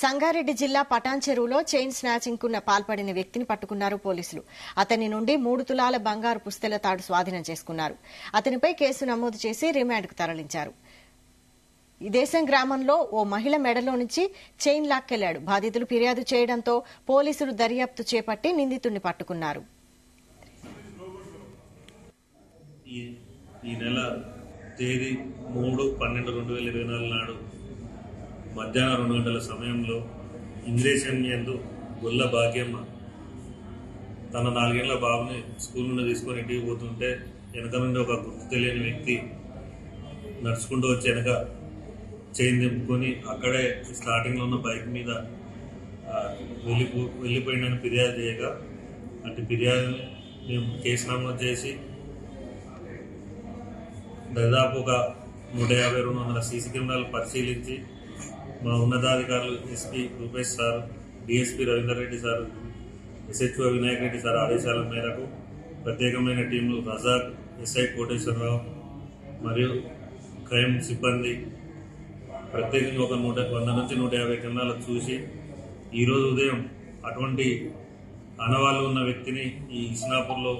సంగారెడ్డి జిల్లా పటాన్ చెరువులో chain snatching కు పాల్పడిన వ్యక్తిని పట్టుకున్నారు పోలీసులు. అతని నుండి 3 తులాల బంగారు పుస్తెల తాడు స్వాధీనం చేసుకున్నారు. అతనిపై కేసు నమోదు చేసి రిమాండ్కు తరలించారు. దేశం గ్రామంలో ఓ మహిళ మెడలో నుంచి చైన్ లాక్కెళ్లాడు. బాధితులు ఫిర్యాదు చేయడంతో పోలీసులు దర్యాప్తు చేపట్టి నిందితుడిని పట్టుకున్నారు. ఈ నెల తేదీ 3/12/2024 నాడు మధ్యాహ్నం 2 గంటల సమయంలో ఇంద్రేశం యందు గొల్ల భాగ్యమ్మ తన 4 ఏళ్ల బాబుని స్కూల్ నుండి తీసుకొని ఇంటికి పోతుంటే వెనక నుండి ఒక గుర్తు తెలియని వ్యక్తి నడుచుకుంటూ వచ్చి వెనక చైన్ దింపుకొని అక్కడే స్టార్టింగ్లో ఉన్న బైక్ మీద వెళ్ళిపోయిందని ఫిర్యాదు చేయగా అటు ఫిర్యాదు మేము కేసు నమోదు చేసి దాదాపు ఒక 150-200 సీసీ కెమెరాలు పరిశీలించి మా ఉన్నతాధికారులు SP Rupesh sir, DSP Ravinder Reddy sir, SHO Vinayak Reddy sir ఆదేశాల మేరకు ప్రత్యేకమైన టీంలు రజాక్, ఎస్ఐ కోటేశ్వరరావు మరియు క్రైమ్ సిబ్బంది ప్రత్యేకంగా ఒక 100 నుంచి 150 కెమెరాలు చూసి ఈరోజు ఉదయం అటువంటి ఆనవాళ్లు ఉన్న వ్యక్తిని ఈ ఇస్నాపూర్లో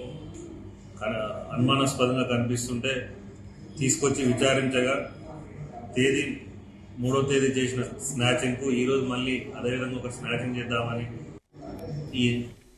అనుమానాస్పదంగా కనిపిస్తుంటే తీసుకొచ్చి విచారించగా 3వ తేదీ చేసిన స్నాచింగ్కు ఈరోజు మళ్ళీ అదేవిధంగా ఒక స్నాచింగ్ చేద్దామని ఈ